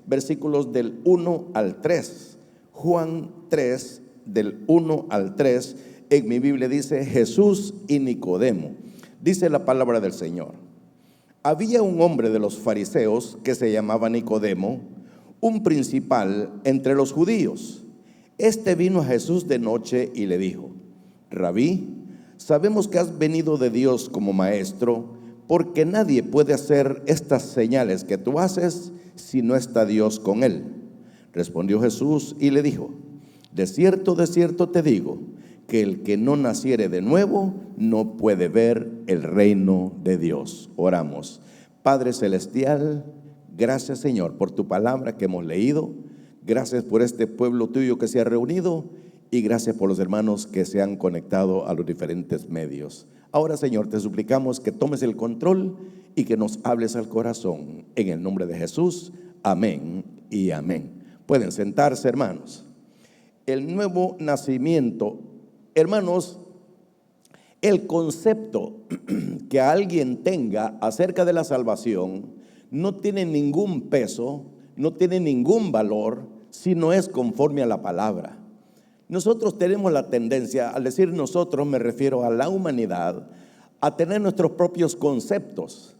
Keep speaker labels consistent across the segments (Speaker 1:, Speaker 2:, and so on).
Speaker 1: versículos del 1 al 3. Juan 3, del 1 al 3. En mi Biblia dice: Jesús y Nicodemo. Dice la palabra del Señor: había un hombre de los fariseos que se llamaba Nicodemo, un principal entre los judíos. Este vino a Jesús de noche y le dijo: Rabí, sabemos que has venido de Dios como maestro, porque nadie puede hacer estas señales que tú haces si no está Dios con él. Respondió Jesús y le dijo: de cierto te digo, que el que no naciere de nuevo no puede ver el reino de Dios. Oramos. Padre celestial, gracias, Señor, por tu palabra que hemos leído. Gracias por este pueblo tuyo que se ha reunido, y gracias por los hermanos que se han conectado a los diferentes medios. Ahora, Señor, te suplicamos que tomes el control y que nos hables al corazón. En el nombre de Jesús, amén y amén. Pueden sentarse, hermanos. El nuevo nacimiento. Hermanos, el concepto que alguien tenga acerca de la salvación no tiene ningún peso, no tiene ningún valor si no es conforme a la palabra. Nosotros tenemos la tendencia, al decir nosotros me refiero a la humanidad, a tener nuestros propios conceptos.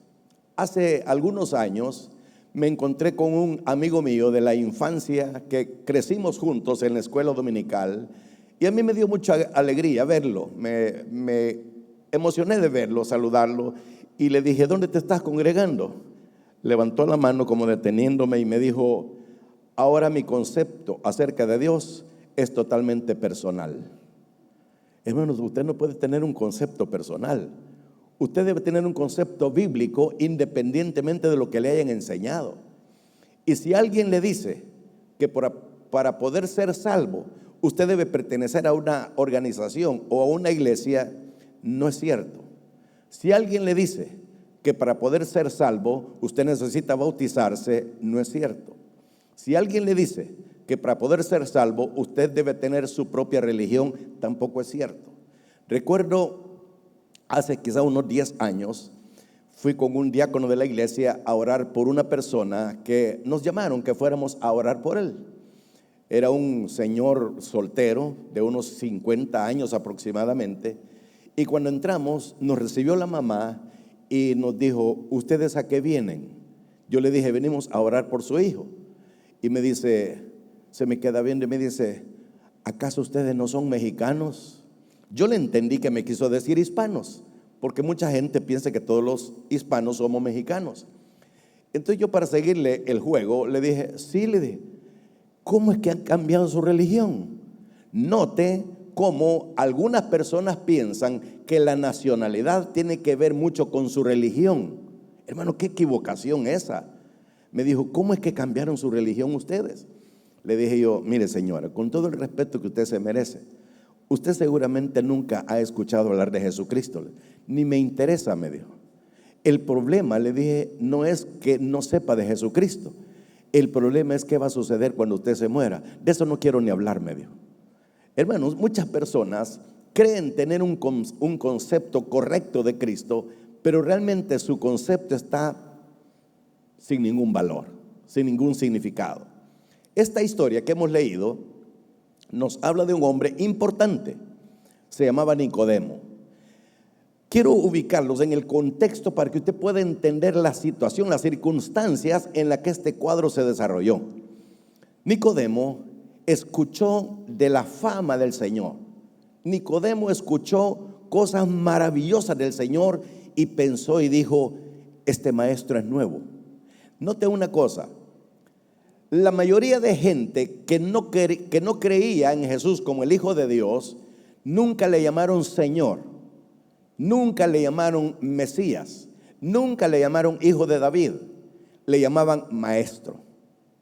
Speaker 1: Hace algunos años me encontré con un amigo mío de la infancia que crecimos juntos en la escuela dominical, y a mí me dio mucha alegría verlo. Me emocioné de verlo, saludarlo, y le dije: ¿dónde te estás congregando? Levantó la mano como deteniéndome y me dijo: ahora mi concepto acerca de Dios es totalmente personal. Hermanos, usted no puede tener un concepto personal. Usted debe tener un concepto bíblico independientemente de lo que le hayan enseñado. Y si alguien le dice que para poder ser salvo usted debe pertenecer a una organización o a una iglesia, no es cierto. Si alguien le dice que para poder ser salvo usted necesita bautizarse, no es cierto. Si alguien le dice que para poder ser salvo usted debe tener su propia religión, tampoco es cierto. Recuerdo hace quizá unos 10 años, fui con un diácono de la iglesia a orar por una persona que nos llamaron que fuéramos a orar por él. Era un señor soltero de unos 50 años aproximadamente, y cuando entramos nos recibió la mamá y nos dijo: ¿ustedes a qué vienen? Yo le dije: venimos a orar por su hijo. Y me dice, se me queda viendo y me dice: ¿acaso ustedes no son mexicanos? Yo le entendí que me quiso decir hispanos, porque mucha gente piensa que todos los hispanos somos mexicanos. Entonces yo, para seguirle el juego, le dije: sí, le dije, ¿cómo es que han cambiado su religión? Note cómo algunas personas piensan que la nacionalidad tiene que ver mucho con su religión. Hermano, qué equivocación esa. Me dijo: ¿cómo es que cambiaron su religión ustedes? Le dije yo: mire, señora, con todo el respeto que usted se merece, usted seguramente nunca ha escuchado hablar de Jesucristo. Ni me interesa, me dijo. El problema, le dije, no es que no sepa de Jesucristo. El problema es qué va a suceder cuando usted se muera. De eso no quiero ni hablar, me dijo. Hermanos, muchas personas creen tener un concepto correcto de Cristo, pero realmente su concepto está sin ningún valor, sin ningún significado. Esta historia que hemos leído nos habla de un hombre importante. Se llamaba Nicodemo. Quiero ubicarlos en el contexto para que usted pueda entender la situación, las circunstancias en las que este cuadro se desarrolló. Nicodemo escuchó de la fama del Señor. Nicodemo escuchó cosas maravillosas del Señor y pensó y dijo: este maestro es nuevo. Note una cosa: la mayoría de gente que no creía en Jesús como el Hijo de Dios, nunca le llamaron Señor. Nunca le llamaron Mesías, nunca le llamaron Hijo de David, le llamaban maestro.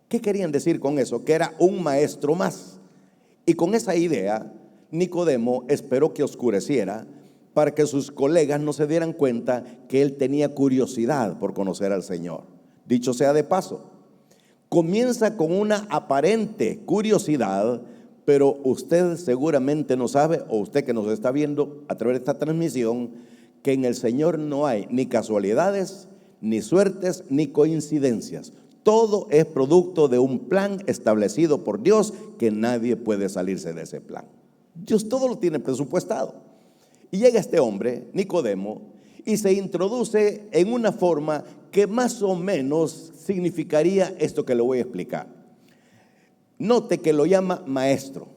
Speaker 1: ¿Qué querían decir con eso? Que era un maestro más. Y con esa idea, Nicodemo esperó que oscureciera para que sus colegas no se dieran cuenta que él tenía curiosidad por conocer al Señor. Dicho sea de paso, comienza con una aparente curiosidad, pero usted seguramente no sabe, o usted que nos está viendo a través de esta transmisión, que en el Señor no hay ni casualidades, ni suertes, ni coincidencias. Todo es producto de un plan establecido por Dios que nadie puede salirse de ese plan. Dios todo lo tiene presupuestado. Y llega este hombre, Nicodemo, y se introduce en una forma que más o menos significaría esto que le voy a explicar. Note que lo llama maestro.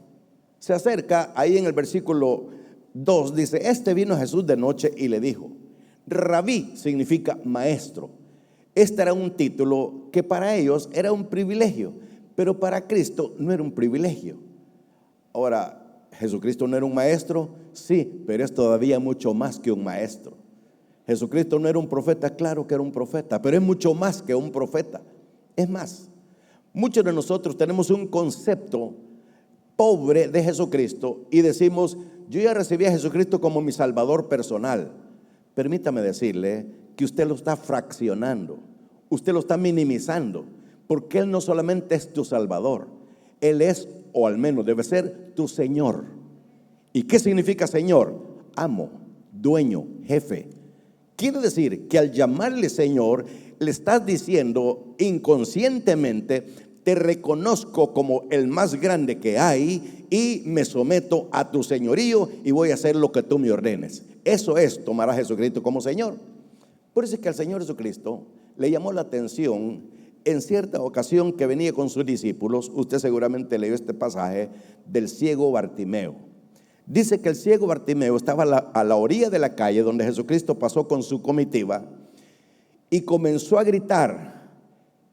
Speaker 1: Se acerca ahí en el versículo 2, dice: este vino a Jesús de noche y le dijo. Rabí significa maestro. Este era un título que para ellos era un privilegio, pero para Cristo no era un privilegio. Ahora, ¿Jesucristo no era un maestro? Sí, pero es todavía mucho más que un maestro. Jesucristo no era un profeta, claro que era un profeta, pero es mucho más que un profeta. Es más, muchos de nosotros tenemos un concepto pobre de Jesucristo y decimos: yo ya recibí a Jesucristo como mi salvador personal. Permítame decirle que usted lo está fraccionando, usted lo está minimizando, porque Él no solamente es tu salvador, Él es, o al menos debe ser, tu Señor. ¿Y qué significa Señor? Amo, dueño, jefe. Quiere decir que al llamarle Señor, le estás diciendo inconscientemente: te reconozco como el más grande que hay y me someto a tu señorío y voy a hacer lo que tú me ordenes. Eso es tomar a Jesucristo como Señor. Por eso es que al Señor Jesucristo le llamó la atención en cierta ocasión que venía con sus discípulos. Usted seguramente leyó este pasaje del ciego Bartimeo. Dice que el ciego Bartimeo estaba a la orilla de la calle donde Jesucristo pasó con su comitiva y comenzó a gritar: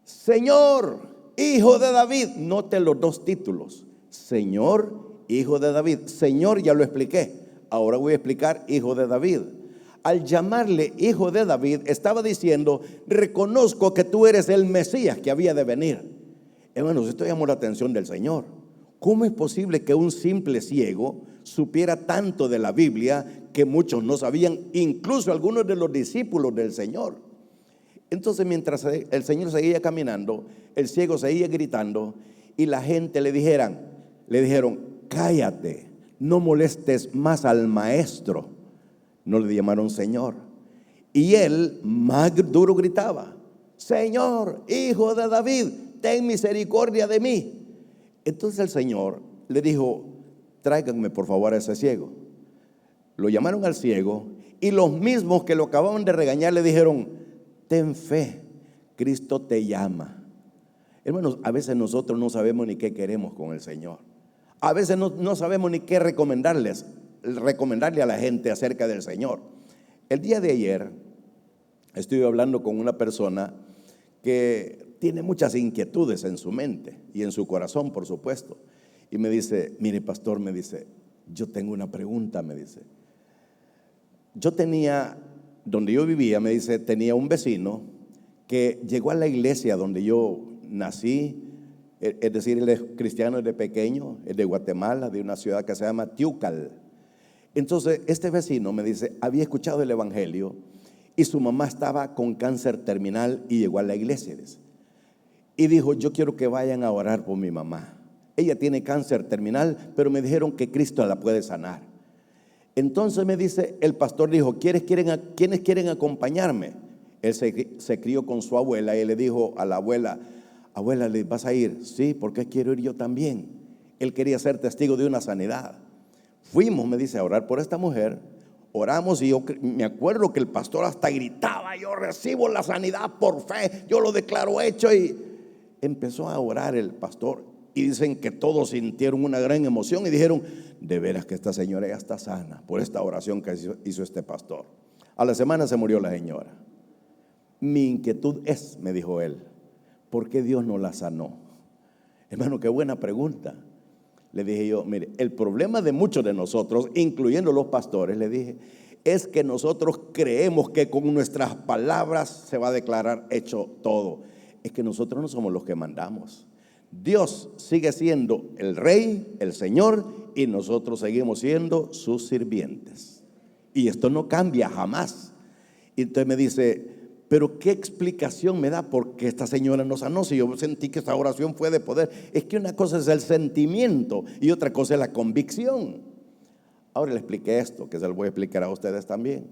Speaker 1: Señor, Hijo de David. Note los dos títulos: Señor, Hijo de David. Señor ya lo expliqué, ahora voy a explicar Hijo de David. Al llamarle Hijo de David, estaba diciendo: reconozco que tú eres el Mesías que había de venir. Hermanos, esto llamó la atención del Señor. ¿Cómo es posible que un simple ciego supiera tanto de la Biblia que muchos no sabían, incluso algunos de los discípulos del Señor? Entonces, mientras el Señor seguía caminando, el ciego seguía gritando y la gente le dijeron: cállate, no molestes más al maestro. No le llamaron Señor. Y él más duro gritaba: Señor, Hijo de David, ten misericordia de mí. Entonces el Señor le dijo: tráiganme por favor a ese ciego. Lo llamaron al ciego y los mismos que lo acababan de regañar le dijeron: ten fe, Cristo te llama. Hermanos, a veces nosotros no sabemos ni qué queremos con el Señor. A veces no sabemos ni qué recomendarle a la gente acerca del Señor. El día de ayer estuve hablando con una persona que tiene muchas inquietudes en su mente y en su corazón, por supuesto. Y me dice: mire, pastor, me dice, yo tengo una pregunta, me dice. Yo tenía, donde yo vivía, me dice, tenía un vecino que llegó a la iglesia donde yo nací. Es decir, él es cristiano desde pequeño, es de Guatemala, de una ciudad que se llama Tiucal. Entonces, este vecino me dice, había escuchado el evangelio y su mamá estaba con cáncer terminal y llegó a la iglesia, dice. Y dijo: yo quiero que vayan a orar por mi mamá. Ella tiene cáncer terminal, pero me dijeron que Cristo la puede sanar. Entonces me dice, el pastor dijo: ¿quiénes quieren acompañarme? Él se crió con su abuela y le dijo a la abuela: abuela, ¿le vas a ir? Sí, porque quiero ir yo también. Él quería ser testigo de una sanidad. Fuimos, me dice, a orar por esta mujer. Oramos y yo me acuerdo que el pastor hasta gritaba: yo recibo la sanidad por fe, yo lo declaro hecho. Y empezó a orar el pastor y dicen que todos sintieron una gran emoción y dijeron: de veras que esta señora ya está sana por esta oración que hizo este pastor. A la semana se murió la señora. Mi inquietud es, me dijo él, ¿por qué Dios no la sanó? Hermano, qué buena pregunta. Le dije yo: mire, el problema de muchos de nosotros, incluyendo los pastores, le dije, es que nosotros creemos que con nuestras palabras se va a declarar hecho todo. Es que nosotros no somos los que mandamos. Dios sigue siendo el Rey, el Señor, y nosotros seguimos siendo sus sirvientes. Y esto no cambia jamás. Y entonces me dice: pero ¿qué explicación me da por qué esta señora no sanó? Si yo sentí que esta oración fue de poder. Es que una cosa es el sentimiento y otra cosa es la convicción. Ahora le expliqué esto, que se lo voy a explicar a ustedes también.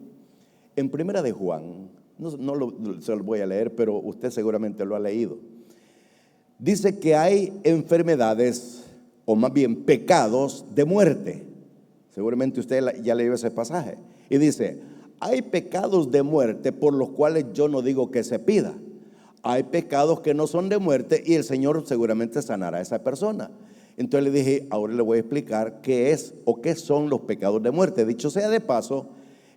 Speaker 1: En Primera de Juan, se lo voy a leer, pero usted seguramente lo ha leído. dice que hay enfermedades, o más bien pecados de muerte. Seguramente usted ya leyó ese pasaje. Y dice, hay pecados de muerte por los cuales yo no digo que se pida. Hay pecados que no son de muerte y el Señor seguramente sanará a esa persona. Entonces le dije, ahora le voy a explicar qué es o qué son los pecados de muerte. Dicho sea de paso,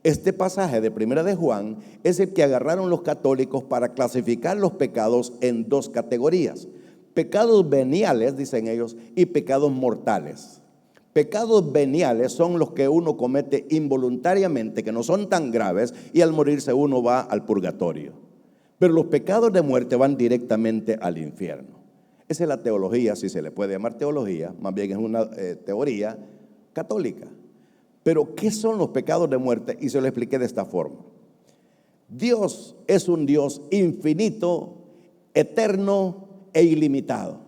Speaker 1: este pasaje de Primera de Juan es el que agarraron los católicos para clasificar los pecados en dos categorías. Pecados veniales, dicen ellos, y pecados mortales. Pecados veniales son los que uno comete involuntariamente, que no son tan graves, y al morirse uno va al purgatorio. Pero los pecados de muerte van directamente al infierno. Esa es la teología, si se le puede llamar teología, más bien es una teoría católica. Pero ¿qué son los pecados de muerte? Y se lo expliqué de esta forma. Dios es un Dios infinito, eterno e ilimitado.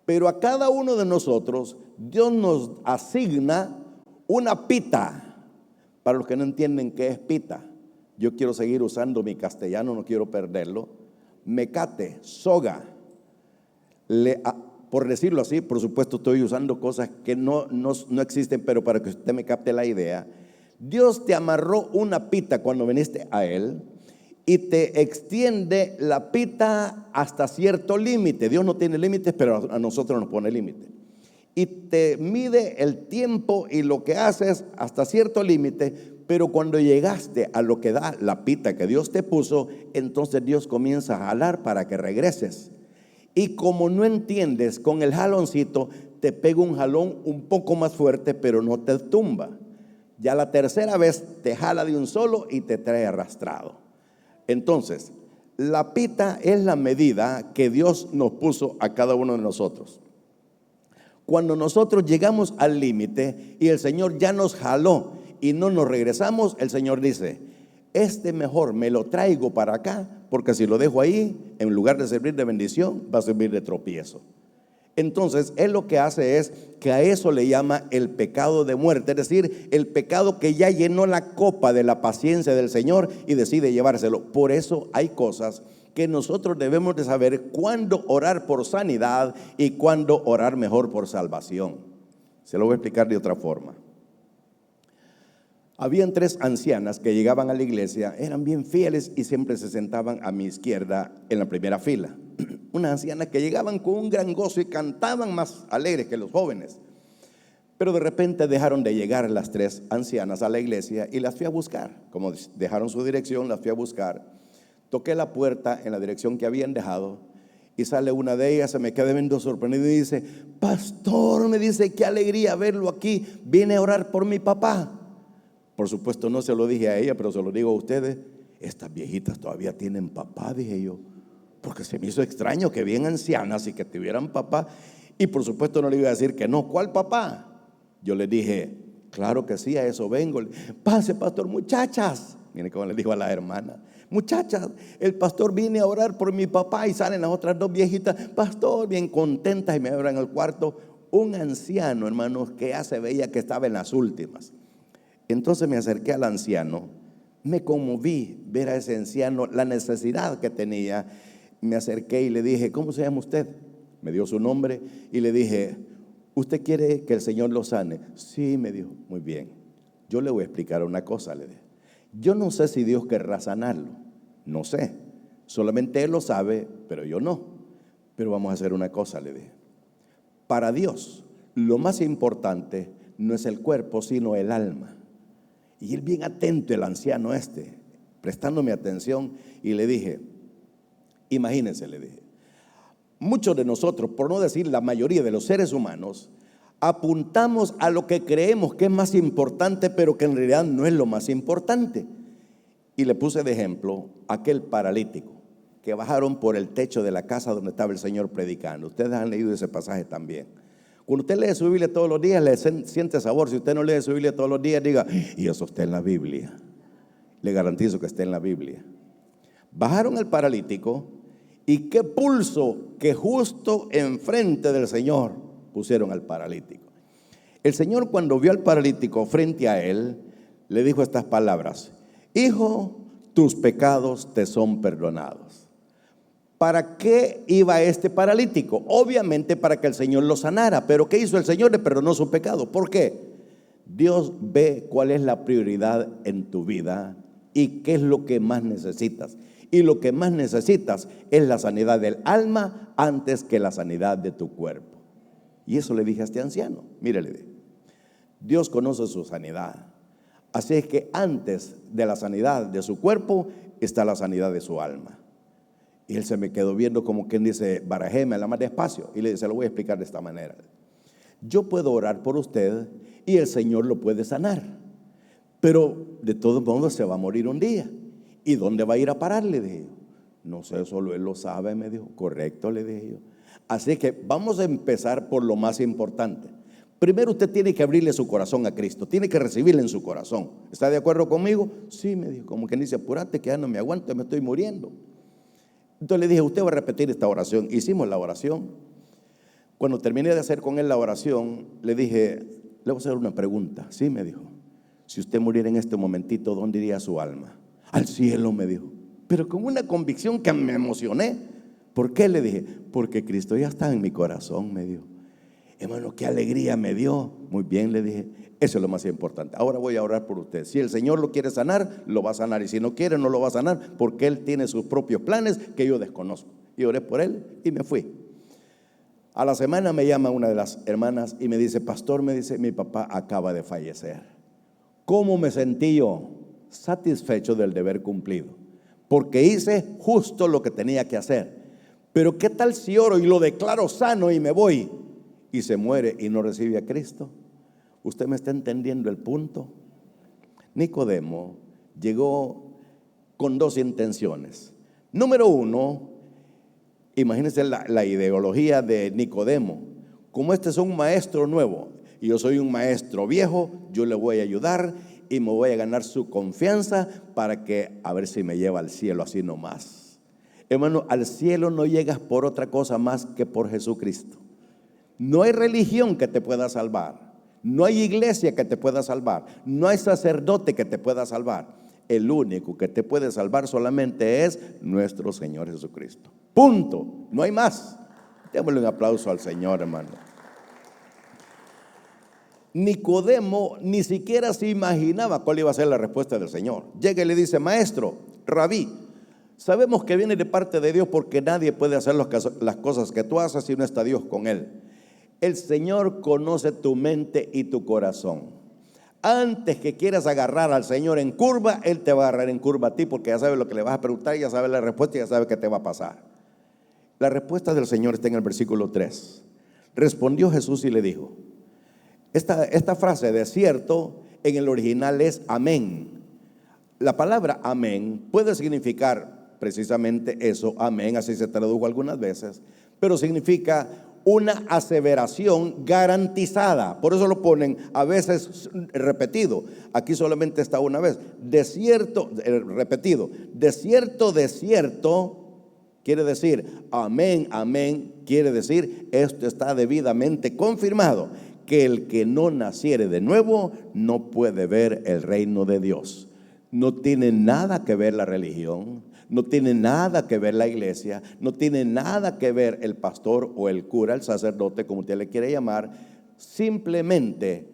Speaker 1: Pero a cada uno de nosotros Dios nos asigna una pita. Para los que no entienden qué es pita, yo quiero seguir usando mi castellano, no quiero perderlo. Mecate, soga. Por decirlo así, por supuesto estoy usando cosas que no existen, pero para que usted me capte la idea. Dios te amarró una pita cuando viniste a Él y te extiende la pita hasta cierto límite. Dios no tiene límites, pero a nosotros nos pone límite. Y te mide el tiempo y lo que haces hasta cierto límite, pero cuando llegaste a lo que da la pita que Dios te puso, entonces Dios comienza a jalar para que regreses. Y como no entiendes, con el jaloncito te pega un jalón un poco más fuerte, pero no te tumba. Ya la tercera vez te jala de un solo y te trae arrastrado. Entonces, la pita es la medida que Dios nos puso a cada uno de nosotros. Cuando nosotros llegamos al límite y el Señor ya nos jaló y no nos regresamos, el Señor dice, mejor me lo traigo para acá, porque si lo dejo ahí, en lugar de servir de bendición, va a servir de tropiezo. Entonces, Él lo que hace es que a eso le llama el pecado de muerte, es decir, el pecado que ya llenó la copa de la paciencia del Señor y decide llevárselo. Por eso hay cosas que nosotros debemos de saber cuándo orar por sanidad y cuándo orar mejor por salvación. Se lo voy a explicar de otra forma. Habían 3 ancianas que llegaban a la iglesia, eran bien fieles y siempre se sentaban a mi izquierda en la primera fila. Unas ancianas que llegaban con un gran gozo y cantaban más alegres que los jóvenes. Pero de repente dejaron de llegar las 3 ancianas a la iglesia y las fui a buscar. Como dejaron su dirección, las fui a buscar. Toqué la puerta en la dirección que habían dejado y sale una de ellas, se me queda viendo sorprendido y dice, pastor, me dice, qué alegría verlo aquí, vine a orar por mi papá. Por supuesto no se lo dije a ella, pero se lo digo a ustedes. Estas viejitas todavía tienen papá, dije yo, porque se me hizo extraño que bien ancianas y que tuvieran papá. Y por supuesto no le iba a decir que no. ¿Cuál papá? Yo le dije, claro que sí, a eso vengo. Pase, pastor, muchachas. Mire cómo le dijo a la hermana, muchachas, el pastor viene a orar por mi papá. Y salen las otras 2 viejitas, pastor, bien contentas, y me abren el cuarto. Un anciano, hermanos, que ya se veía que estaba en las últimas. Entonces me acerqué al anciano, me conmoví ver a ese anciano, la necesidad que tenía. Me acerqué y le dije, ¿cómo se llama usted? Me dio su nombre y le dije, ¿usted quiere que el Señor lo sane? Sí, me dijo, muy bien. Yo le voy a explicar una cosa, le dije. Yo no sé si Dios querrá sanarlo, no sé. Solamente Él lo sabe, pero yo no. Pero vamos a hacer una cosa, le dije. Para Dios, lo más importante no es el cuerpo, sino el alma. Y él bien atento, el anciano prestándome atención, y le dije, imagínense, le dije, muchos de nosotros, por no decir la mayoría de los seres humanos, apuntamos a lo que creemos que es más importante, pero que en realidad no es lo más importante. Y le puse de ejemplo aquel paralítico que bajaron por el techo de la casa donde estaba el Señor predicando. Ustedes han leído ese pasaje también. Cuando usted lee su Biblia todos los días, le siente sabor. Si usted no lee su Biblia todos los días, diga, y eso está en la Biblia. Le garantizo que está en la Biblia. Bajaron al paralítico y qué pulso que justo enfrente del Señor pusieron al paralítico. El Señor, cuando vio al paralítico frente a él, le dijo estas palabras: hijo, tus pecados te son perdonados. ¿Para qué iba este paralítico? Obviamente para que el Señor lo sanara. Pero ¿qué hizo el Señor? Le perdonó su pecado. ¿Por qué? Dios ve cuál es la prioridad en tu vida y qué es lo que más necesitas. Y lo que más necesitas es la sanidad del alma antes que la sanidad de tu cuerpo. Y eso le dije a este anciano. Mire, le dije, Dios conoce su sanidad. Así es que antes de la sanidad de su cuerpo está la sanidad de su alma. Y él se me quedó viendo como quien dice, barajéme la más despacio. Y le dice, lo voy a explicar de esta manera. Yo puedo orar por usted y el Señor lo puede sanar. Pero de todos modos se va a morir un día. ¿Y dónde va a ir a parar? Le dije yo. No sé, solo Él lo sabe, me dijo. Correcto, le dije yo. Así que vamos a empezar por lo más importante. Primero usted tiene que abrirle su corazón a Cristo. Tiene que recibirle en su corazón. ¿Está de acuerdo conmigo? Sí, me dijo. Como quien dice, apúrate que ya no me aguanto, me estoy muriendo. Entonces le dije, usted va a repetir esta oración. Hicimos la oración. Cuando terminé de hacer con él la oración, le dije, le voy a hacer una pregunta. Sí, me dijo. Si usted muriera en este momentito, ¿dónde iría su alma? Al cielo, me dijo. Pero con una convicción que me emocioné. ¿Por qué? Le dije, porque Cristo ya está en mi corazón, me dijo. Hermano, qué alegría me dio. Muy bien, le dije, eso es lo más importante. Ahora voy a orar por usted. Si el Señor lo quiere sanar, lo va a sanar. Y si no quiere, no lo va a sanar, porque Él tiene sus propios planes que yo desconozco. Y oré por él y me fui. A la semana me llama una de las hermanas y me dice, pastor, me dice, mi papá acaba de fallecer. ¿Cómo me sentí yo? Satisfecho del deber cumplido, porque hice justo lo que tenía que hacer. Pero ¿qué tal si oro y lo declaro sano y me voy y se muere y no recibe a Cristo? ¿Usted me está entendiendo el punto? Nicodemo llegó con dos intenciones. Número uno, imagínense la ideología de Nicodemo. Como este es un maestro nuevo y yo soy un maestro viejo, yo le voy a ayudar y me voy a ganar su confianza para que a ver si me lleva al cielo así nomás. Hermano, al cielo no llegas por otra cosa más que por Jesucristo. No hay religión que te pueda salvar. No hay iglesia que te pueda salvar. No hay sacerdote que te pueda salvar. El único que te puede salvar solamente es nuestro Señor Jesucristo. Punto. No hay más. Démosle un aplauso al Señor, hermano. Nicodemo ni siquiera se imaginaba cuál iba a ser la respuesta del Señor. Llega y le dice, maestro, rabí, sabemos que viene de parte de Dios porque nadie puede hacer las cosas que tú haces si no está Dios con él. El Señor conoce tu mente y tu corazón. Antes que quieras agarrar al Señor en curva, Él te va a agarrar en curva a ti, porque ya sabe lo que le vas a preguntar, ya sabe la respuesta y ya sabe qué te va a pasar. La respuesta del Señor está en el versículo 3. Respondió Jesús y le dijo, esta frase de cierto en el original es amén. La palabra amén puede significar precisamente eso, amén, así se tradujo algunas veces, pero significa una aseveración garantizada. Por eso lo ponen a veces repetido. Aquí solamente está una vez. De cierto, repetido. De cierto, quiere decir amén, amén. Quiere decir esto está debidamente confirmado, que el que no naciere de nuevo no puede ver el reino de Dios. No tiene nada que ver la religión. No tiene nada que ver la iglesia, no tiene nada que ver el pastor o el cura, el sacerdote, como usted le quiere llamar. Simplemente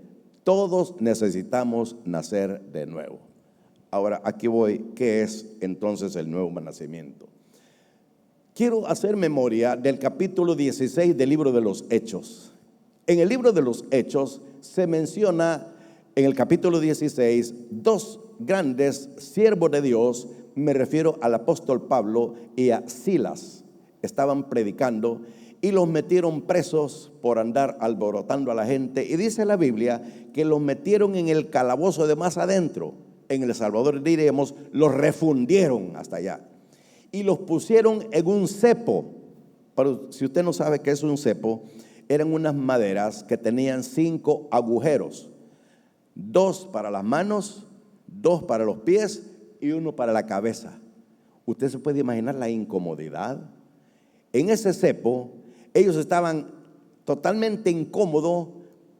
Speaker 1: todos necesitamos nacer de nuevo. Ahora, aquí voy. ¿Qué es entonces el nuevo nacimiento? Quiero hacer memoria del capítulo 16 del libro de los Hechos. En el libro de los Hechos se menciona en el capítulo 16 dos grandes siervos de Dios. Me refiero al apóstol Pablo y a Silas. Estaban predicando y los metieron presos por andar alborotando a la gente. Y dice la Biblia que los metieron en el calabozo de más adentro. En El Salvador diríamos, los refundieron hasta allá. Y los pusieron en un cepo. Pero si usted no sabe qué es un cepo, eran unas maderas que tenían 5 agujeros. 2 para las manos, 2 para los pies y 1 para la cabeza. Usted se puede imaginar la incomodidad. En ese cepo, ellos estaban totalmente incómodos,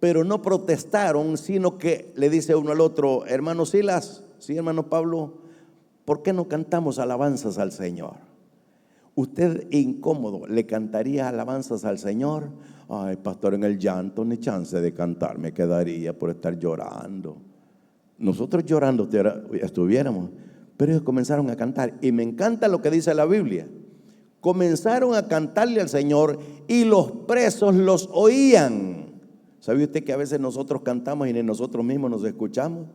Speaker 1: pero no protestaron, sino que le dice uno al otro, hermano Silas, sí, hermano Pablo, ¿por qué no cantamos alabanzas al Señor? Usted incómodo, ¿le cantaría alabanzas al Señor? Ay, pastor, en el llanto ni chance de cantar me quedaría por estar llorando. Nosotros llorando estuviéramos, pero ellos comenzaron a cantar. Y me encanta lo que dice la Biblia. Comenzaron a cantarle al Señor y los presos los oían. ¿Sabe usted que a veces nosotros cantamos y ni nosotros mismos nos escuchamos?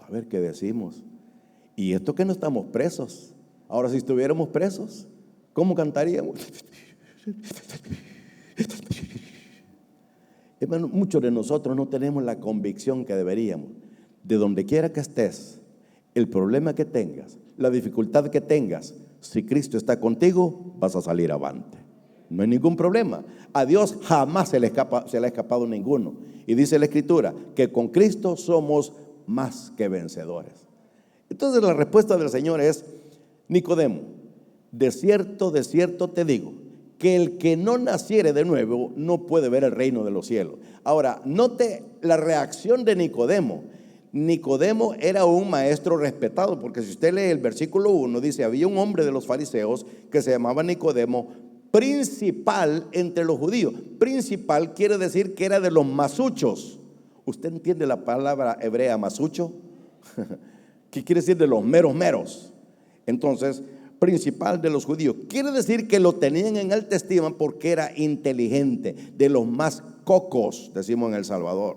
Speaker 1: A ver qué decimos. Y esto que no estamos presos. Ahora, si estuviéramos presos, ¿cómo cantaríamos? Hermano, muchos de nosotros no tenemos la convicción que deberíamos. De donde quiera que estés, el problema que tengas, la dificultad que tengas, si Cristo está contigo, vas a salir avante. No hay ningún problema. A Dios jamás se le ha escapado ninguno. Y dice la Escritura que con Cristo somos más que vencedores. Entonces la respuesta del Señor es: Nicodemo, de cierto te digo, que el que no naciere de nuevo no puede ver el reino de los cielos. Ahora, note la reacción de Nicodemo. Nicodemo era un maestro respetado, porque si usted lee el versículo 1, dice: había un hombre de los fariseos que se llamaba Nicodemo, principal entre los judíos. Principal quiere decir que era de los masuchos. ¿Usted entiende la palabra hebrea masucho? ¿Qué quiere decir? De los meros. Entonces, principal de los judíos. Quiere decir que lo tenían en alta estima porque era inteligente, de los más cocos, decimos en El Salvador.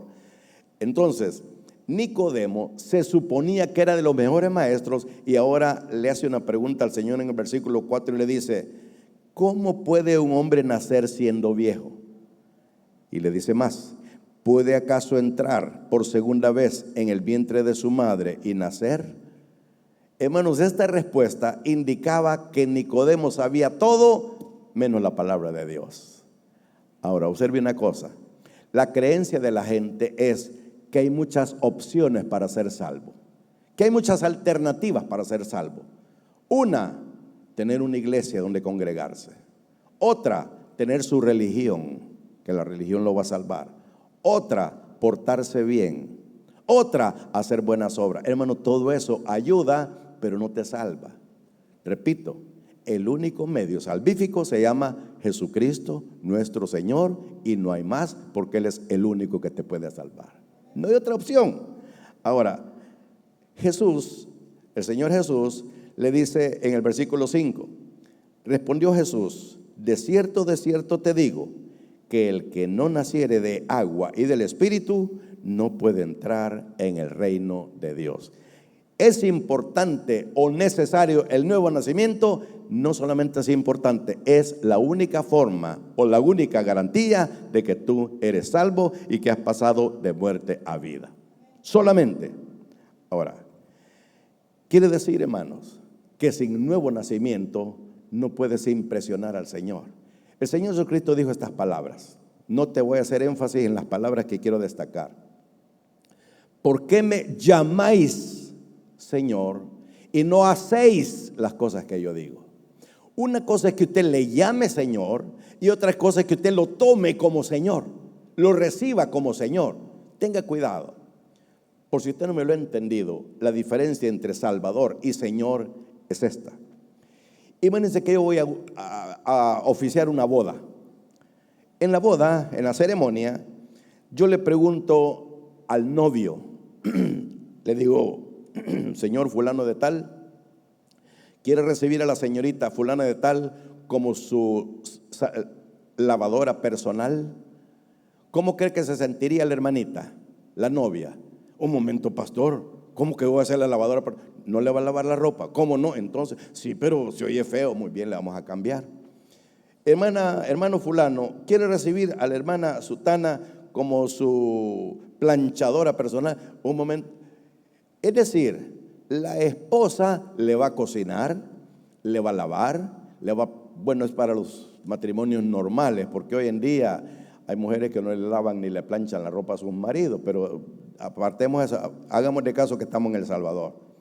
Speaker 1: Entonces, Nicodemo se suponía que era de los mejores maestros, y ahora le hace una pregunta al Señor en el versículo 4 y le dice: ¿cómo puede un hombre nacer siendo viejo? Y le dice más: ¿puede acaso entrar por segunda vez en el vientre de su madre y nacer? Hermanos, esta respuesta indicaba que Nicodemo sabía todo menos la palabra de Dios. Ahora, observe una cosa: la creencia de la gente es que hay muchas opciones para ser salvo, que hay muchas alternativas para ser salvo. Una, tener una iglesia donde congregarse. Otra, tener su religión, que la religión lo va a salvar. Otra, portarse bien. Otra, hacer buenas obras. Hermano, todo eso ayuda, pero no te salva. Repito, el único medio salvífico se llama Jesucristo, nuestro Señor, y no hay más, porque Él es el único que te puede salvar. No hay otra opción. Ahora, Jesús, el Señor Jesús, le dice en el versículo 5, respondió Jesús: de cierto te digo, que el que no naciere de agua y del Espíritu no puede entrar en el reino de Dios. ¿Es importante o necesario el nuevo nacimiento? No solamente es importante, es la única forma o la única garantía de que tú eres salvo y que has pasado de muerte a vida. Solamente. Ahora, quiere decir, hermanos, que sin nuevo nacimiento no puedes impresionar al Señor. El Señor Jesucristo dijo estas palabras. No te voy a hacer énfasis en las palabras que quiero destacar. ¿Por qué me llamáis Señor y no hacéis las cosas que yo digo? Una cosa es que usted le llame Señor y otra cosa es que usted lo tome como Señor, lo reciba como Señor. Tenga cuidado. Por si usted no me lo ha entendido, la diferencia entre Salvador y Señor es esta. Imagínense que yo voy a oficiar una boda. En la boda, en la ceremonia, yo le pregunto al novio, le digo: señor fulano de tal, ¿quiere recibir a la señorita fulana de tal como su lavadora personal? ¿Cómo cree que se sentiría la hermanita, la novia? Un momento, pastor, ¿cómo que voy a hacer la lavadora? ¿No le va a lavar la ropa? ¿Cómo no? Entonces, sí, pero se oye feo. Muy bien, le vamos a cambiar. Hermano fulano, ¿quiere recibir a la hermana sutana como su planchadora personal? Un momento. Es decir, la esposa le va a cocinar, le va a lavar, bueno, es para los matrimonios normales, porque hoy en día hay mujeres que no le lavan ni le planchan la ropa a sus maridos, pero apartemos eso, hagamos de caso que estamos en El Salvador.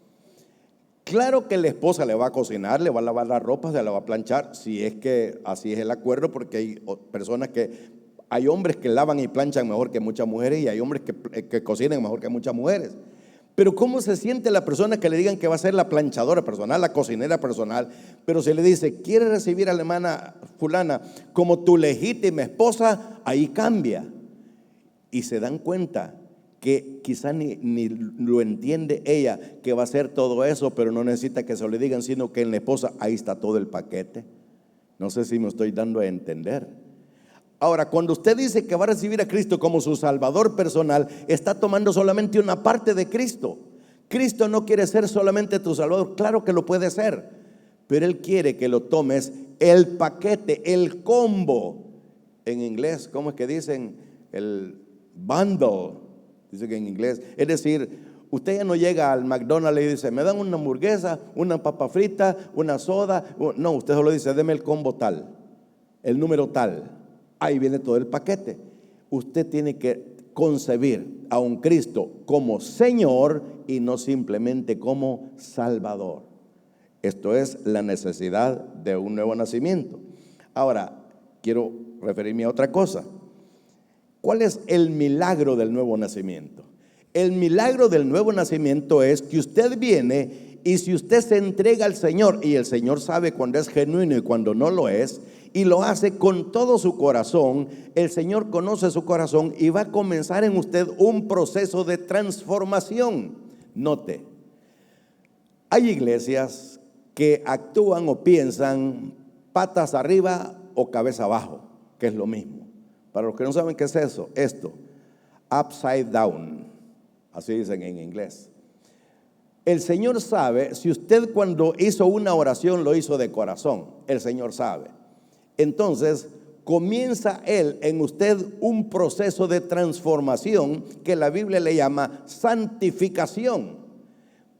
Speaker 1: Claro que la esposa le va a cocinar, le va a lavar la ropa, se la va a planchar, si es que así es el acuerdo, porque hay hombres que lavan y planchan mejor que muchas mujeres y hay hombres que cocinan mejor que muchas mujeres. Pero ¿cómo se siente la persona que le digan que va a ser la planchadora personal, la cocinera personal? Pero se le dice, ¿quiere recibir a la hermana fulana como tu legítima esposa? Ahí cambia. Y se dan cuenta que quizá ni lo entiende ella, que va a hacer todo eso, pero no necesita que se lo digan, sino que en la esposa ahí está todo el paquete. No sé si me estoy dando a entender. Ahora, cuando usted dice que va a recibir a Cristo como su Salvador personal, está tomando solamente una parte de Cristo. Cristo no quiere ser solamente tu Salvador, claro que lo puede ser, pero Él quiere que lo tomes el paquete, el combo. En inglés, ¿cómo es que dicen? El bundle, dice que en inglés. Es decir, usted ya no llega al McDonald's y dice, me dan una hamburguesa, una papa frita, una soda. No, usted solo dice, deme el combo tal, el número tal. Ahí viene todo el paquete. Usted tiene que concebir a un Cristo como Señor y no simplemente como Salvador. Esto es la necesidad de un nuevo nacimiento. Ahora, quiero referirme a otra cosa. ¿Cuál es el milagro del nuevo nacimiento? El milagro del nuevo nacimiento es que usted viene y si usted se entrega al Señor, y el Señor sabe cuando es genuino y cuando no lo es, y lo hace con todo su corazón, el Señor conoce su corazón y va a comenzar en usted un proceso de transformación. Note, hay iglesias que actúan o piensan patas arriba o cabeza abajo, que es lo mismo. Para los que no saben qué es eso, esto, upside down, así dicen en inglés. El Señor sabe, si usted cuando hizo una oración lo hizo de corazón, el Señor sabe. Entonces comienza Él en usted un proceso de transformación que la Biblia le llama santificación.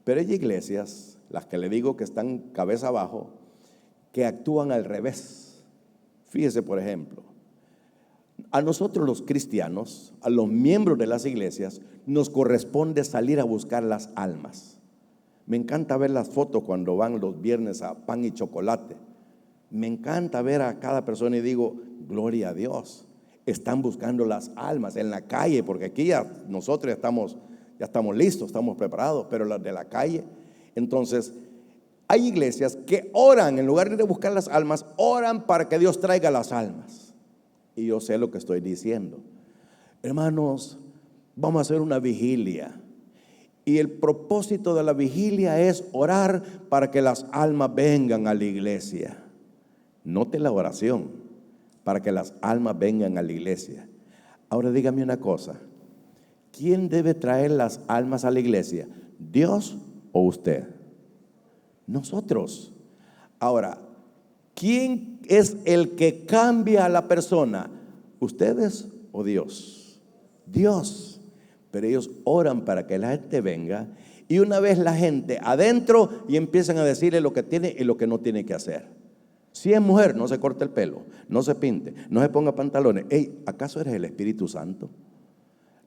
Speaker 1: Pero hay iglesias, las que le digo que están cabeza abajo, que actúan al revés. Fíjese, por ejemplo, a nosotros los cristianos, a los miembros de las iglesias, nos corresponde salir a buscar las almas. Me encanta ver las fotos cuando van los viernes a Pan y Chocolate. Me encanta ver a cada persona y digo, gloria a Dios, están buscando las almas en la calle, porque aquí ya nosotros ya estamos listos, estamos preparados, pero las de la calle. Entonces, hay iglesias que oran, en lugar de buscar las almas, oran para que Dios traiga las almas. Y yo sé lo que estoy diciendo. Hermanos, vamos a hacer una vigilia. Y el propósito de la vigilia es orar para que las almas vengan a la iglesia. Note la oración, para que las almas vengan a la iglesia. Ahora dígame una cosa, ¿quién debe traer las almas a la iglesia? ¿Dios o usted? Nosotros. Ahora, ¿quién es el que cambia a la persona? ¿Ustedes o Dios? Dios. Pero ellos oran para que la gente venga y una vez la gente adentro y empiezan a decirle lo que tiene y lo que no tiene que hacer. Si es mujer, no se corte el pelo, no se pinte, no se ponga pantalones. Hey, ¿acaso eres el Espíritu Santo?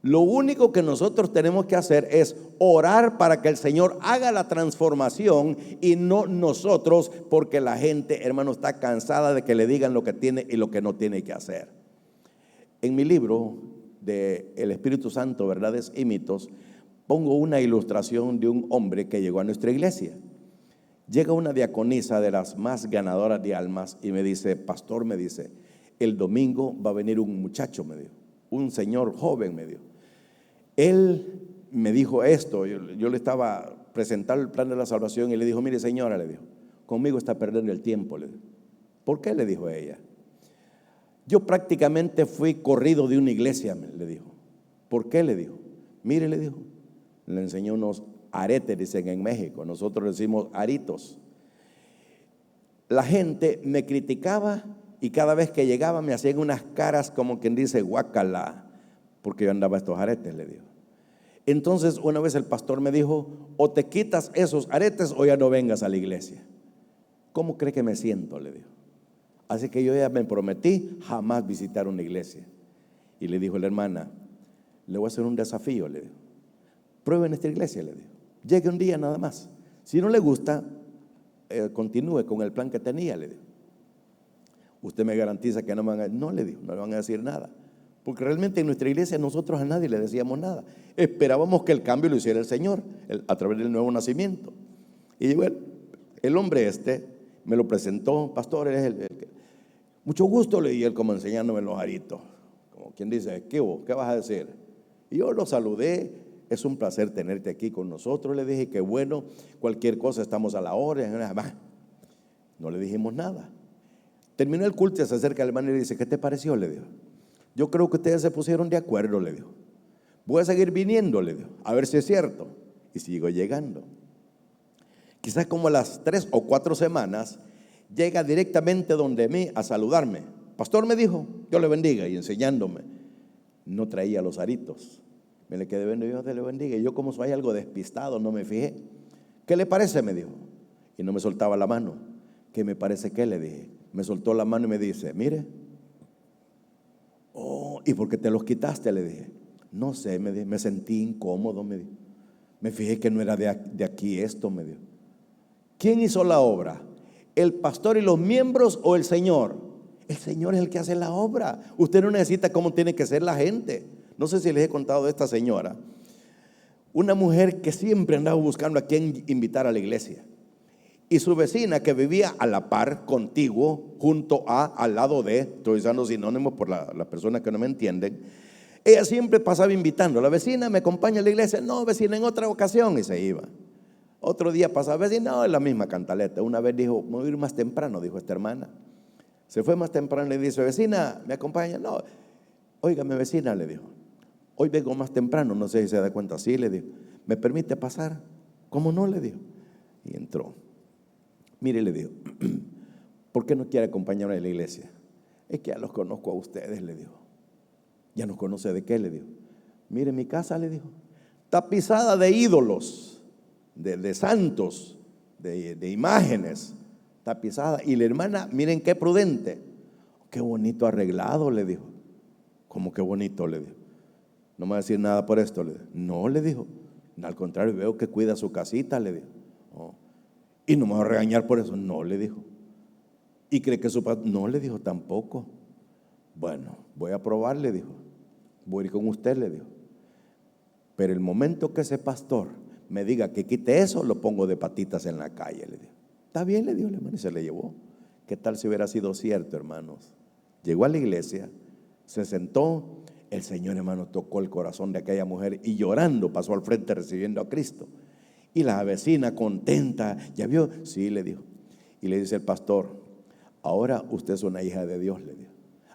Speaker 1: Lo único que nosotros tenemos que hacer es orar para que el Señor haga la transformación y no nosotros, porque la gente, hermano, está cansada de que le digan lo que tiene y lo que no tiene que hacer. En mi libro de El Espíritu Santo, Verdades y Mitos, pongo una ilustración de un hombre que llegó a nuestra iglesia. Llega una diaconisa de las más ganadoras de almas y me dice, pastor, me dice, el domingo va a venir un muchacho, me dijo, un señor joven, me dijo. Él me dijo esto, yo le estaba presentando el plan de la salvación y le dijo, mire señora, le dijo, conmigo está perdiendo el tiempo, le dijo. ¿Por qué? Le dijo ella. Yo prácticamente fui corrido de una iglesia, le dijo. ¿Por qué? Le dijo. Mire, le dijo, le enseñó unos aretes, dicen en México, nosotros decimos aritos. La gente me criticaba y cada vez que llegaba me hacían unas caras como quien dice guácala, porque yo andaba estos aretes, le dijo. Entonces una vez el pastor me dijo, o te quitas esos aretes o ya no vengas a la iglesia. ¿Cómo cree que me siento? Le dijo. Así que yo ya me prometí jamás visitar una iglesia. Y le dijo la hermana, le voy a hacer un desafío, le dijo. Pruebe en esta iglesia, le dijo. Llegue un día nada más. Si no le gusta, continúe con el plan que tenía, le dijo. Usted me garantiza que no me van a, no le dijo, no le van a decir nada. Porque realmente en nuestra iglesia nosotros a nadie le decíamos nada. Esperábamos que el cambio lo hiciera el Señor a través del nuevo nacimiento. Y llegó el hombre me lo presentó, pastor, mucho gusto, le di él como enseñándome los aritos. Como quien dice, ¿qué vas a decir? Y yo lo saludé, es un placer tenerte aquí con nosotros, le dije, que bueno, cualquier cosa estamos a la hora. No le dijimos nada. Terminó el culto, se acerca al hermano y le dice, ¿qué te pareció? Le dijo. Yo creo que ustedes se pusieron de acuerdo, le dijo. Voy a seguir viniendo, le dijo, a ver si es cierto. Y sigo llegando. Quizás como a las 3 o 4 semanas, llega directamente donde mí a saludarme. Pastor, me dijo, Dios le bendiga, y enseñándome. No traía los aritos. Me le quedé viendo, Dios le bendiga. Y yo, como soy algo despistado, no me fijé. ¿Qué le parece? Me dijo. Y no me soltaba la mano. ¿Qué me parece qué? Le dije. Me soltó la mano y me dice, mire. Oh, ¿y por qué te los quitaste? Le dije. No sé, me sentí incómodo, me dijo. Me fijé que no era de aquí esto, me dijo. ¿Quién hizo la obra? ¿El pastor y los miembros o el Señor? El Señor es el que hace la obra. Usted no necesita cómo tiene que ser la gente. No sé si les he contado de esta señora, una mujer que siempre andaba buscando a quién invitar a la iglesia. Y su vecina, que vivía a la par, contiguo, junto a, al lado de, estoy usando sinónimos por las personas que no me entienden, ella siempre pasaba invitando. La vecina, ¿me acompaña a la iglesia? No, vecina, en otra ocasión. Y se iba. Otro día pasaba, vecina, no, es la misma cantaleta. Una vez dijo, me voy a ir más temprano, dijo esta hermana. Se fue más temprano y le dice, vecina, ¿me acompaña? No, óigame, vecina, le dijo, hoy vengo más temprano, no sé si se da cuenta. Sí, le dijo, ¿me permite pasar? ¿Cómo no? Le dijo. Y entró. Mire, le dijo, ¿por qué no quiere acompañarme a la iglesia? Es que ya los conozco a ustedes, le dijo. ¿Ya nos conoce de qué? Le dijo. Mire, mi casa, le dijo, tapizada de ídolos, de santos, de imágenes, tapizada. Y la hermana, miren qué prudente, qué bonito arreglado, le dijo. ¿Cómo qué bonito? Le dijo. No me va a decir nada por esto, le dijo. No, le dijo. Al contrario, veo que cuida su casita, le dijo. Oh. Y no me va a regañar por eso. No, le dijo. ¿Y cree que su padre? No, le dijo, tampoco. Bueno, voy a probar, le dijo. Voy a ir con usted, le dijo. Pero el momento que ese pastor me diga que quite eso, lo pongo de patitas en la calle, le dijo. Está bien, le dijo el hermano, y se le llevó. ¿Qué tal si hubiera sido cierto, hermanos? Llegó a la iglesia, se sentó, el Señor, hermano, tocó el corazón de aquella mujer y llorando pasó al frente recibiendo a Cristo. Y la vecina contenta, ¿ya vio? Sí, le dijo. Y le dice el pastor, ahora usted es una hija de Dios, le dijo.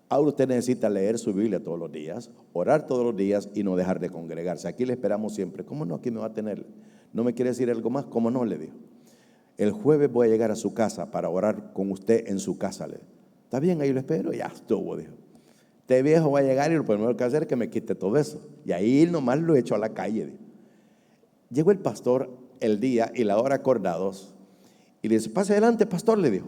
Speaker 1: Ahora usted necesita leer su Biblia todos los días, orar todos los días y no dejar de congregarse. Aquí le esperamos siempre. ¿Cómo no? Aquí me va a tener. ¿No me quiere decir algo más? ¿Cómo no? Le dijo. El jueves voy a llegar a su casa para orar con usted en su casa, le dijo. Está bien, ahí lo espero. Ya estuvo, dijo. Este viejo va a llegar y lo primero que hacer es que me quite todo eso. Y ahí nomás lo echo a la calle, dijo. Llegó el pastor el día y la hora acordados y le dice, pase adelante, pastor, le dijo.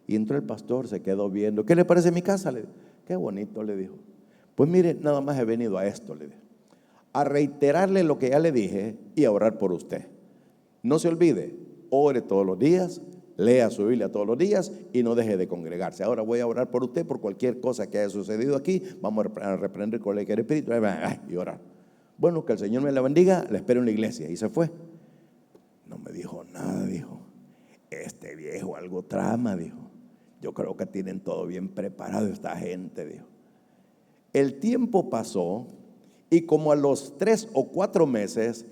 Speaker 1: Y entró el pastor, se quedó viendo. ¿Qué le parece mi casa? Le dijo. Qué bonito, le dijo. Pues mire, nada más he venido a esto, le dijo, a reiterarle lo que ya le dije y a orar por usted. No se olvide, ore todos los días, lea su Biblia todos los días y no deje de congregarse. Ahora voy a orar por usted por cualquier cosa que haya sucedido aquí. Vamos a reprender con el espíritu y orar. Bueno, que el Señor me la bendiga, la espero en la iglesia. Y se fue. No me dijo nada, dijo. Este viejo algo trama, dijo. Yo creo que tienen todo bien preparado esta gente, dijo. El tiempo pasó y como a los 3 o 4 meses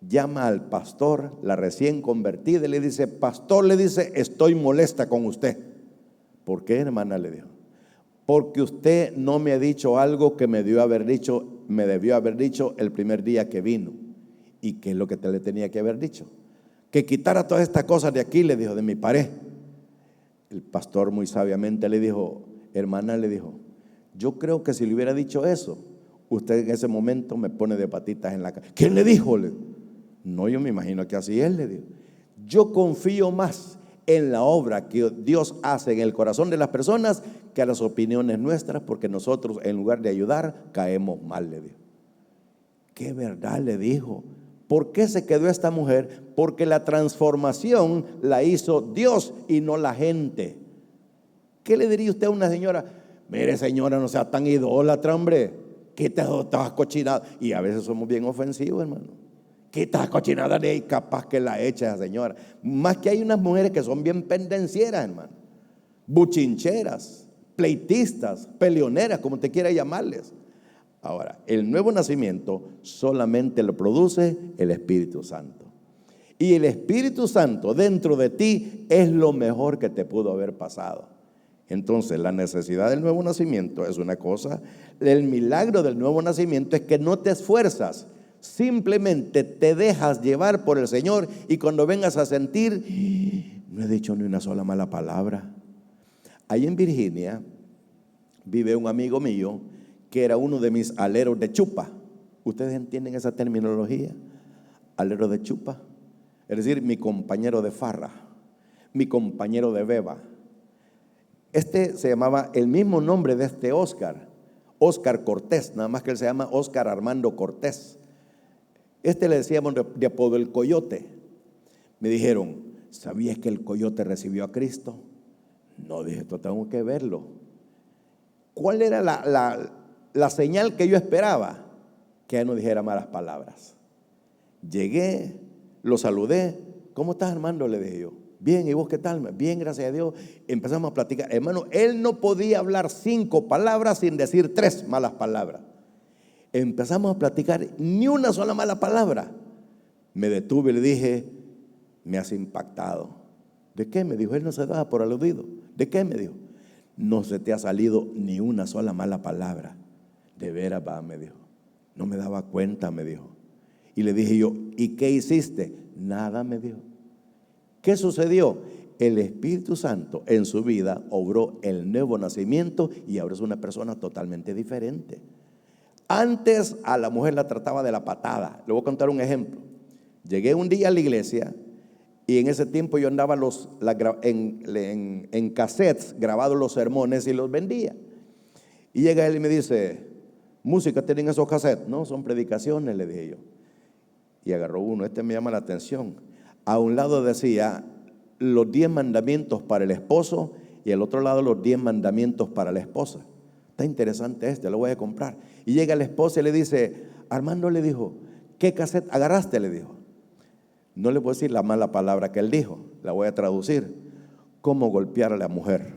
Speaker 1: llama al pastor, la recién convertida, y le dice, pastor, le dice, estoy molesta con usted. ¿Por qué, hermana? Le dijo. Porque usted no me ha dicho algo que me debió haber dicho el primer día que vino. ¿Y qué es lo que te le tenía que haber dicho? Que quitara todas estas cosas de aquí, le dijo, de mi pared. El pastor muy sabiamente le dijo, hermana, le dijo, yo creo que si le hubiera dicho eso, usted en ese momento me pone de patitas en la cara. ¿Quién le dijo? No, yo me imagino que así él le dijo. Yo confío más en la obra que Dios hace en el corazón de las personas que a las opiniones nuestras, porque nosotros en lugar de ayudar caemos mal, le dijo. ¿Qué verdad? Le dijo. ¿Por qué se quedó esta mujer? Porque la transformación la hizo Dios y no la gente. ¿Qué le diría usted a una señora? Mire, señora, no sea tan idólatra, hombre. quita todas cochinadas. Y a veces somos bien ofensivos, hermano. Quita cochinada de ahí, capaz que la echa esa señora. Más que hay unas mujeres que son bien pendencieras, hermano. Buchincheras, pleitistas, peleoneras, como te quiera llamarles. Ahora, el nuevo nacimiento solamente lo produce el Espíritu Santo. Y el Espíritu Santo dentro de ti es lo mejor que te pudo haber pasado. Entonces, la necesidad del nuevo nacimiento es una cosa. El milagro del nuevo nacimiento es que no te esfuerzas, simplemente te dejas llevar por el Señor. Y cuando vengas a sentir, no he dicho ni una sola mala palabra. Ahí en Virginia vive un amigo mío que era uno de mis aleros de chupa. ¿Ustedes entienden esa terminología? Alero de chupa. Es decir, mi compañero de farra, mi compañero de beba. Este se llamaba el mismo nombre de este Oscar Cortés, nada más que él se llama Oscar Armando Cortés. Este le decíamos de apodo el Coyote. Me dijeron, ¿sabías que el Coyote recibió a Cristo? No, dije, esto tengo que verlo. ¿Cuál era la señal que yo esperaba? Que él no dijera malas palabras. Llegué, lo saludé. ¿Cómo estás, Armando?, le dije yo. Bien, ¿y vos qué tal? Bien, gracias a Dios. Empezamos a platicar. Hermano, él no podía hablar 5 palabras sin decir 3 malas palabras. Empezamos a platicar, ni una sola mala palabra. Me detuve y le dije, me has impactado. ¿De qué? Me dijo. Él no se daba por aludido. ¿De qué? Me dijo. No se te ha salido ni una sola mala palabra. De veras, va, me dijo. No me daba cuenta, me dijo. Y le dije yo, ¿y qué hiciste? Nada, me dijo. ¿Qué sucedió? El Espíritu Santo en su vida obró el nuevo nacimiento y ahora es una persona totalmente diferente. Antes a la mujer la trataba de la patada. Le voy a contar un ejemplo. Llegué un día a la iglesia y en ese tiempo yo andaba en cassettes grabados los sermones y los vendía. Y llega él y me dice, ¿música tienen esos cassettes? No, son predicaciones, le dije yo. Y agarró uno, este me llama la atención. A un lado decía los 10 mandamientos para el esposo y al otro lado los 10 mandamientos para la esposa. Está interesante lo voy a comprar. Y llega la esposa y le dice, Armando, le dijo, ¿qué cassette agarraste? Le dijo. No le voy a decir la mala palabra que él dijo, la voy a traducir. ¿Cómo golpear a la mujer?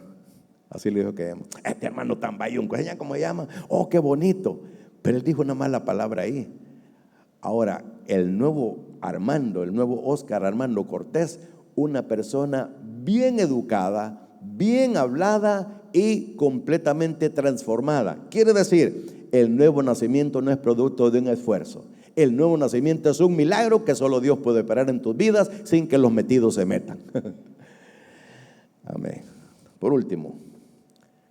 Speaker 1: Así le dijo que este hermano tan bayunco, ¿ella cómo se llama? Oh, qué bonito. Pero él dijo una mala palabra ahí. Ahora, el nuevo Armando, el nuevo Oscar Armando Cortés, una persona bien educada, bien hablada y completamente transformada. Quiere decir, el nuevo nacimiento no es producto de un esfuerzo. El nuevo nacimiento es un milagro que solo Dios puede operar en tus vidas sin que los metidos se metan. Amén. Por último,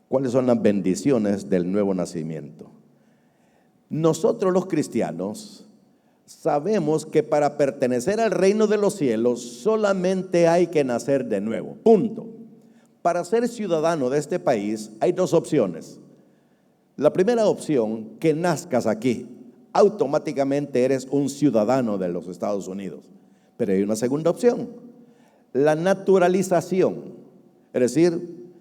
Speaker 1: ¿cuáles son las bendiciones del nuevo nacimiento? Nosotros los cristianos sabemos que para pertenecer al reino de los cielos solamente hay que nacer de nuevo. Punto. Para ser ciudadano de este país hay 2 opciones. La primera opción, que nazcas aquí. Automáticamente eres un ciudadano de los Estados Unidos. Pero hay una segunda opción, la naturalización. Es decir,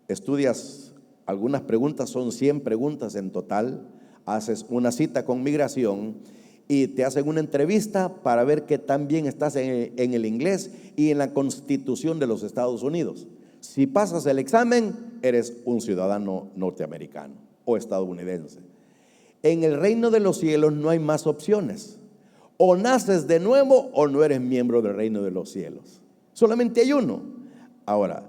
Speaker 1: estudias algunas preguntas, son 100 preguntas en total. Haces una cita con migración y te hacen una entrevista para ver qué tan bien estás en el inglés y en la Constitución de los Estados Unidos. Si pasas el examen, eres un ciudadano norteamericano o estadounidense. En el reino de los cielos no hay más opciones. O naces de nuevo o no eres miembro del reino de los cielos. Solamente hay uno. Ahora,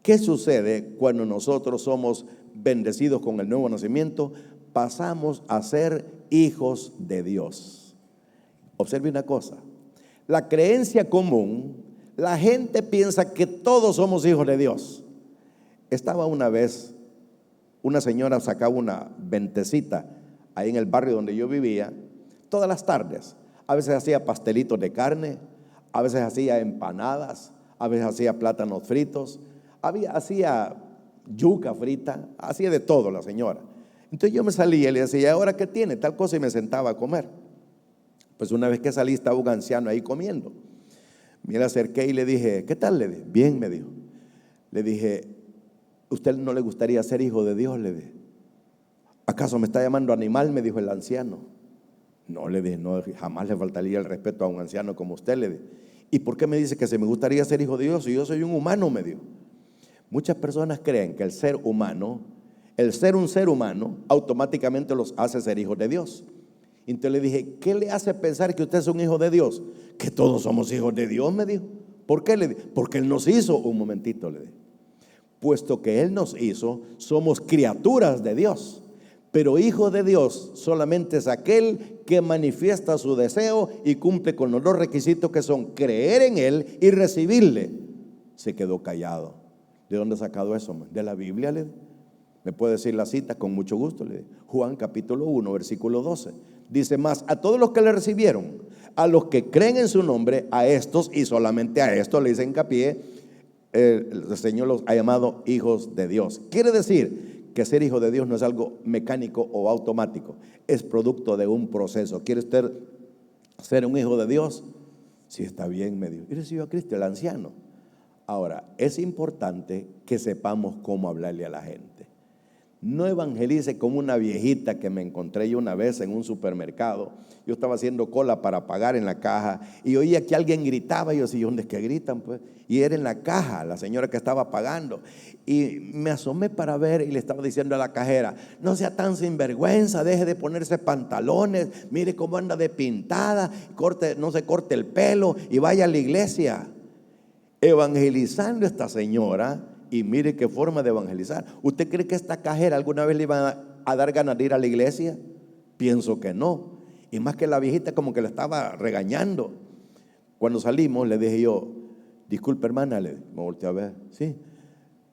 Speaker 1: ¿qué sucede cuando nosotros somos bendecidos con el nuevo nacimiento? Pasamos a ser hijos de Dios. Observe una cosa, la creencia común, la gente piensa que todos somos hijos de Dios. Estaba una vez, una señora sacaba una ventecita ahí en el barrio donde yo vivía, todas las tardes. A veces hacía pastelitos de carne, a veces hacía empanadas, a veces hacía plátanos fritos, hacía yuca frita, hacía de todo la señora. Entonces yo me salía y le decía, ¿y ahora qué tiene? Tal cosa, y me sentaba a comer. Pues una vez que salí estaba un anciano ahí comiendo. Me le acerqué y le dije, ¿qué tal? Le dije, bien, me dijo. Le dije, ¿usted no le gustaría ser hijo de Dios? Le dije, ¿Acaso me está llamando animal?, me dijo el anciano. No, le dije, no, jamás le faltaría el respeto a un anciano como usted, le dije. ¿Y por qué me dice que se me gustaría ser hijo de Dios si yo soy un humano?, me dijo. Muchas personas creen que el ser un ser humano, automáticamente los hace ser hijos de Dios. Entonces le dije, ¿qué le hace pensar que usted es un hijo de Dios? Que todos somos hijos de Dios, me dijo. ¿Por qué? Le dije, porque Él nos hizo. Un momentito, le dije. Puesto que Él nos hizo, somos criaturas de Dios. Pero hijo de Dios solamente es aquel que manifiesta su deseo y cumple con los dos requisitos, que son creer en Él y recibirle. Se quedó callado. ¿De dónde ha sacado eso? De la Biblia, le dije. ¿Me puede decir la cita? Con mucho gusto, le dije. Juan capítulo 1, versículo 12. Dice: más a todos los que le recibieron, a los que creen en su nombre, a estos, y solamente a estos le dice hincapié, el Señor los ha llamado hijos de Dios. Quiere decir que ser hijo de Dios no es algo mecánico o automático, es producto de un proceso. ¿Quiere usted ser un hijo de Dios? Sí, está bien, me dijo. Y recibió a Cristo, el anciano. Ahora, es importante que sepamos cómo hablarle a la gente. No evangelice como una viejita que me encontré yo una vez en un supermercado. Yo estaba haciendo cola para pagar en la caja y oía que alguien gritaba. Y yo decía, ¿dónde es que gritan, pues? Y era en la caja, la señora que estaba pagando. Y me asomé para ver y le estaba diciendo a la cajera: no sea tan sinvergüenza, deje de ponerse pantalones, mire cómo anda de pintada, no se corte el pelo y vaya a la iglesia. Evangelizando a esta señora. Y mire qué forma de evangelizar. ¿Usted cree que esta cajera alguna vez le iba a dar ganas de ir a la iglesia? Pienso que no. Y más que la viejita como que la estaba regañando. Cuando salimos le dije yo: disculpe, hermana, me volteé a ver. Sí,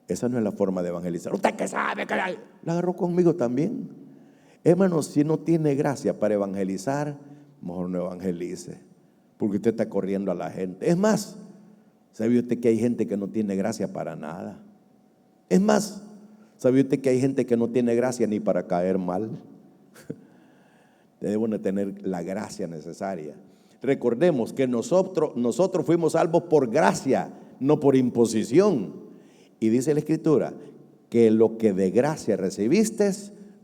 Speaker 1: esa no es la forma de evangelizar. ¿Usted qué sabe? La agarró conmigo también. Hermano, si no tiene gracia para evangelizar, mejor no evangelice, porque usted está corriendo a la gente. Es más, ¿sabe usted que hay gente que no tiene gracia para nada? Es más, ¿sabe usted que hay gente que no tiene gracia ni para caer mal? Debemos de tener la gracia necesaria. Recordemos que nosotros fuimos salvos por gracia, no por imposición. Y dice la Escritura que lo que de gracia recibiste,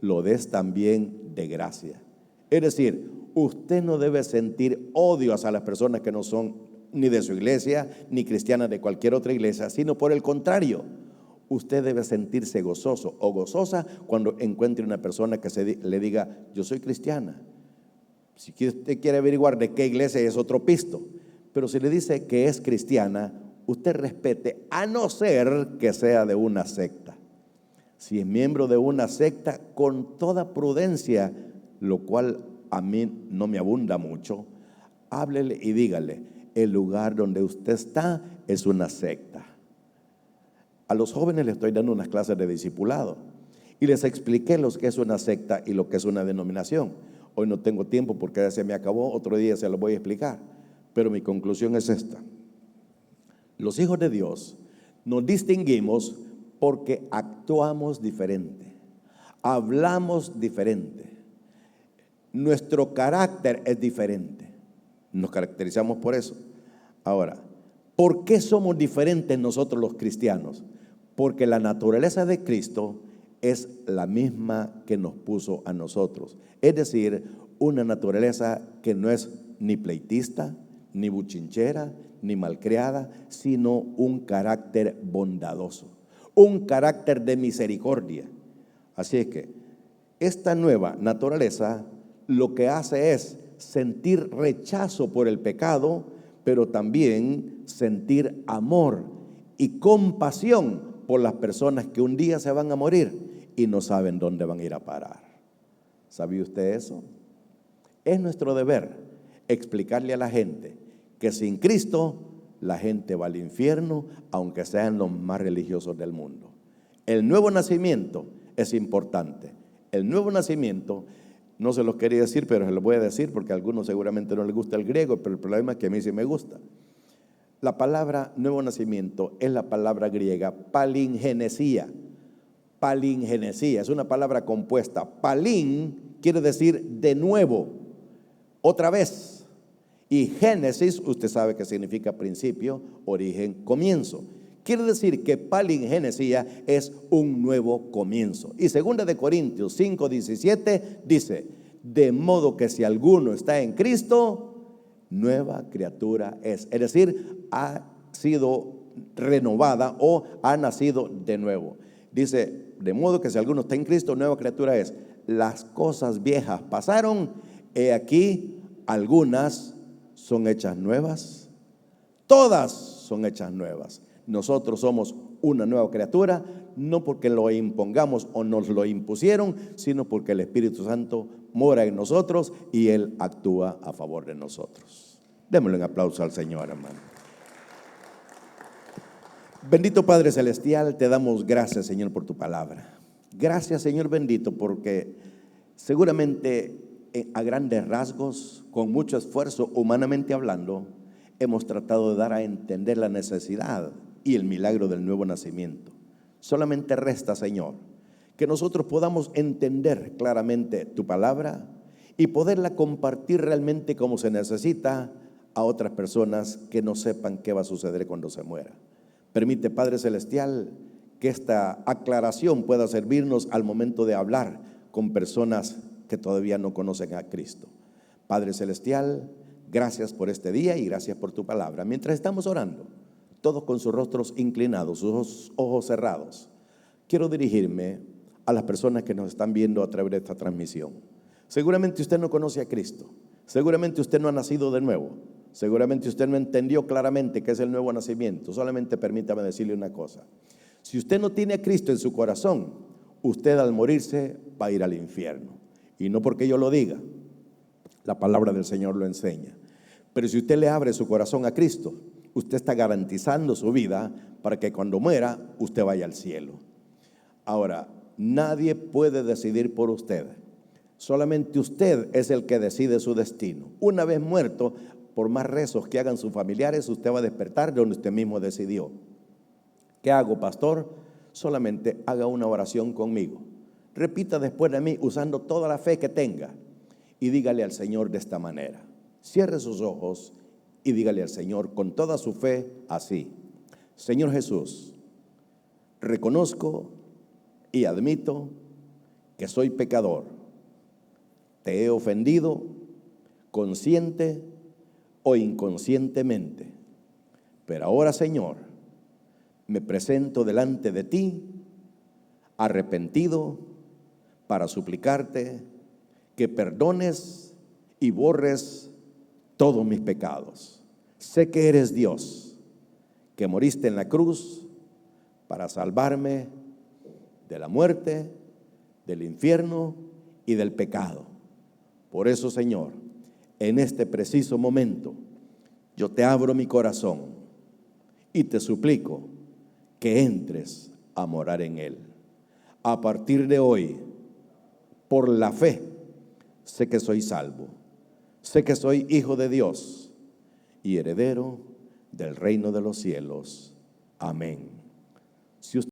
Speaker 1: lo des también de gracia. Es decir, usted no debe sentir odio hacia las personas que no son ni de su iglesia, ni cristianas de cualquier otra iglesia, sino por el contrario, usted debe sentirse gozoso o gozosa cuando encuentre una persona que le diga: yo soy cristiana. Si usted quiere averiguar de qué iglesia, es otro pisto, pero si le dice que es cristiana, usted respete, a no ser que sea de una secta. Si es miembro de una secta, con toda prudencia, lo cual a mí no me abunda mucho, háblele y dígale: el lugar donde usted está es una secta. A los jóvenes les estoy dando unas clases de discipulado y les expliqué lo que es una secta y lo que es una denominación. Hoy no tengo tiempo porque ya se me acabó, otro día se lo voy a explicar, pero mi conclusión es esta: los hijos de Dios nos distinguimos porque actuamos diferente, hablamos diferente, nuestro carácter es diferente, nos caracterizamos por eso. Ahora, ¿por qué somos diferentes nosotros los cristianos? Porque la naturaleza de Cristo es la misma que nos puso a nosotros. Es decir, una naturaleza que no es ni pleitista, ni buchinchera, ni malcriada, sino un carácter bondadoso, un carácter de misericordia. Así es que esta nueva naturaleza lo que hace es sentir rechazo por el pecado, pero también sentir amor y compasión por las personas que un día se van a morir y no saben dónde van a ir a parar. ¿Sabía usted eso? Es nuestro deber explicarle a la gente que sin Cristo la gente va al infierno, aunque sean los más religiosos del mundo. El nuevo nacimiento es importante. El nuevo nacimiento, no se los quería decir, pero se los voy a decir porque a algunos seguramente no les gusta el griego, pero el problema es que a mí sí me gusta. La palabra nuevo nacimiento es la palabra griega palingenesia. Palingenesia es una palabra compuesta. Palín quiere decir de nuevo, otra vez. Y génesis, usted sabe que significa principio, origen, comienzo. Quiere decir que palingenesia es un nuevo comienzo. Y 2 de Corintios 5:17 dice: de modo que si alguno está en Cristo, nueva criatura es. Es decir, ha sido renovada o ha nacido de nuevo. Dice, de modo que si alguno está en Cristo, nueva criatura es. Las cosas viejas pasaron, he aquí, algunas son hechas nuevas. Todas son hechas nuevas. Nosotros somos una nueva criatura, no porque lo impongamos o nos lo impusieron, sino porque el Espíritu Santo mora en nosotros y Él actúa a favor de nosotros. Démosle un aplauso al Señor, hermano. Bendito Padre Celestial, te damos gracias, Señor, por tu palabra. Gracias, Señor bendito, porque seguramente a grandes rasgos, con mucho esfuerzo, humanamente hablando, hemos tratado de dar a entender la necesidad y el milagro del nuevo nacimiento. Solamente resta, Señor, que nosotros podamos entender claramente tu palabra y poderla compartir realmente como se necesita a otras personas que no sepan qué va a suceder cuando se muera. Permite, Padre Celestial, que esta aclaración pueda servirnos al momento de hablar con personas que todavía no conocen a Cristo. Padre Celestial, gracias por este día y gracias por tu palabra. Mientras estamos orando, todos con sus rostros inclinados, sus ojos cerrados, quiero dirigirme a las personas que nos están viendo a través de esta transmisión. Seguramente usted no conoce a Cristo, seguramente usted no ha nacido de nuevo, seguramente usted no entendió claramente qué es el nuevo nacimiento. Solamente permítame decirle una cosa: si usted no tiene a Cristo en su corazón, usted al morirse va a ir al infierno. Y no porque yo lo diga, la palabra del Señor lo enseña. Pero si usted le abre su corazón a Cristo, usted está garantizando su vida para que cuando muera, usted vaya al cielo. Ahora, nadie puede decidir por usted. Solamente usted es el que decide su destino. Una vez muerto, por más rezos que hagan sus familiares, usted va a despertar de donde usted mismo decidió. ¿Qué hago, pastor? Solamente haga una oración conmigo. Repita después de mí usando toda la fe que tenga y dígale al Señor de esta manera. Cierre sus ojos y dígale al Señor con toda su fe así: Señor Jesús, reconozco y admito que soy pecador. Te he ofendido consciente o inconscientemente. Pero ahora, Señor, me presento delante de ti arrepentido para suplicarte que perdones y borres todos mis pecados. Sé que eres Dios, que moriste en la cruz para salvarme de la muerte, del infierno y del pecado. Por eso, Señor, en este preciso momento, yo te abro mi corazón y te suplico que entres a morar en él. A partir de hoy, por la fe, sé que soy salvo, sé que soy hijo de Dios y heredero del reino de los cielos. Amén. Si usted